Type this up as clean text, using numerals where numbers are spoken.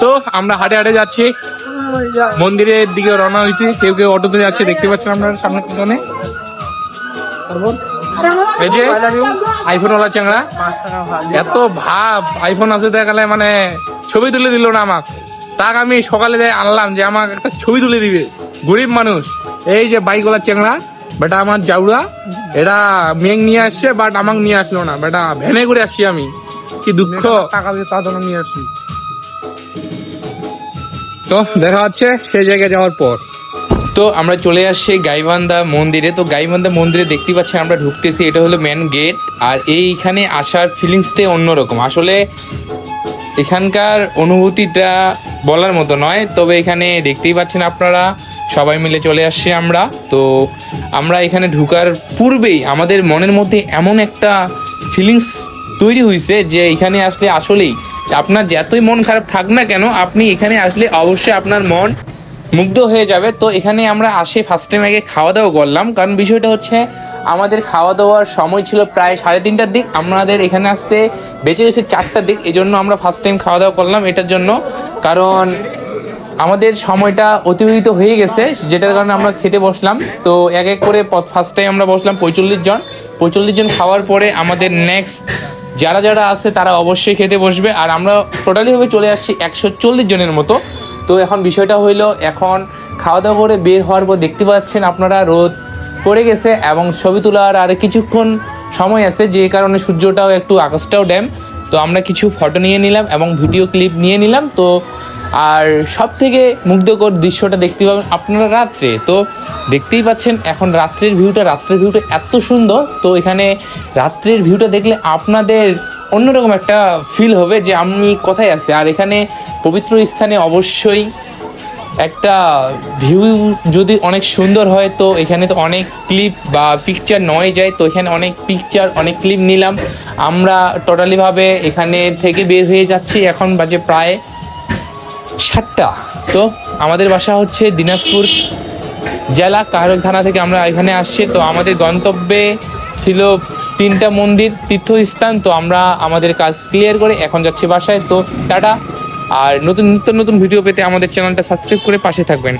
তো আমরা হাঁটে হাঁটে যাচ্ছি, মন্দিরের দিকে রওনা হয়েছি। কেউ কেউ অটোতে যাচ্ছে, দেখতে পাচ্ছেন আপনারা সামনে পিছনে। এই যে আইফোন ওলা চ্যাংড়া, এত ভাব আইফোন আছে দেখালে মানে ছবি তুলে দিল না আমাকে। তাক আমি সকালে যাই আনলাম যে আমাকে একটা ছবি তুলে দিবে, গরিব মানুষ। এই যে বাইক ওলা চ্যাংড়া বেটা আমার জাউরা, এটা মেঘ নিয়ে আসছে বাট আমাকে নিয়ে আসলো না, বেটা ভ্যানে করে আসছি আমি, কি দুঃখ। টাকা দিয়ে তার জন্য নিয়ে আসছি। তো দেখা হচ্ছে সেই জায়গায় যাওয়ার পর। তো আমরা চলে আসছি গাইবান্ধা মন্দিরে। তো গাইবান্ধা মন্দিরে দেখতে পাচ্ছেন আমরা ঢুকতেছি, এটা হলো মেন গেট। আর এইখানে আসার ফিলিংসটাই অন্যরকম। আসলে এখানকার অনুভূতিটা বলার মতো নয়। তবে এখানে দেখতেই পাচ্ছেন আপনারা সবাই মিলে চলে আসছি আমরা। তো আমরা এখানে ঢুকার পূর্বেই আমাদের মনের মধ্যে এমন একটা ফিলিংস তৈরি হয়েছে যে এখানে আসলে আসলেই আপনার যতই মন খারাপ থাক না কেন, আপনি এখানে আসলে অবশ্যই আপনার মন মুগ্ধ হয়ে যাবে। তো এখানে আমরা আসে ফার্স্ট টাইম আগে খাওয়া দাওয়া করলাম, কারণ বিষয়টা হচ্ছে আমাদের খাওয়া দাওয়ার সময় ছিল প্রায় 3:30টার দিক, আমাদের এখানে আসতে বেঁচে গেছে 4টার দিক। এই জন্য আমরা ফার্স্ট টাইম খাওয়া দাওয়া করলাম এটার জন্য, কারণ আমাদের সময়টা অতিবাহিত হয়ে গেছে, যেটার কারণে আমরা খেতে বসলাম। তো এক এক করে ফার্স্ট টাইম আমরা বসলাম 45 জন খাওয়ার পরে আমাদের নেক্সট যারা যারা আছে তারা অবশ্যই খেতে বসবে। আর আমরা টোটালিভাবে চলে আসছি 140 জনের মতো। তো এখন বিষয়টা হইলো, এখন খাওয়া দাওয়া করে বের হওয়ার পর দেখতে পাচ্ছেন আপনারা রোদ পড়ে গেছে এবং ছবি তোলার আর কিছুক্ষণ সময় আছে, যে কারণে সূর্যটাও একটু আকাশটাও ড্যাম। তো আমরা কিছু ফটো নিয়ে নিলাম এবং ভিডিও ক্লিপ নিয়ে নিলাম। তো আর সব থেকে মুগ্ধকর দৃশ্যটা দেখতে পাবেন আপনারা রাত্রে। তো দেখতেই পাচ্ছেন এখন রাত্রের ভিউটা এত সুন্দর। তো এখানে রাত্রের ভিউটা দেখলে আপনাদের অন্যরকম একটা ফিল হবে যে আমি কোথায় আছি। আর এখানে পবিত্র স্থানে অবশ্যই একটা ভিউ যদি অনেক সুন্দর হয়, তো এখানে তো অনেক ক্লিপ বা পিকচার নেওয়াই যায়। তো এখানে অনেক পিকচার অনেক ক্লিপ নিলাম। আমরা টোটালিভাবে এখানে থেকে বের হয়ে যাচ্ছি, এখন বাজে প্রায় 7টা। তো আমাদের বাসা হচ্ছে দিনাজপুর জেলা কাহারোল থানা থেকে আমরা এখানে আসছি। তো আমাদের গন্তব্যে ছিল 3টা মন্দির তীর্থস্থান। তো আমরা আমাদের কাজ ক্লিয়ার করে এখন যাচ্ছি বাসায়। তো টাটা। আর নতুন ভিডিও পেতে আমাদের চ্যানেলটা সাবস্ক্রাইব করে পাশে থাকবেন।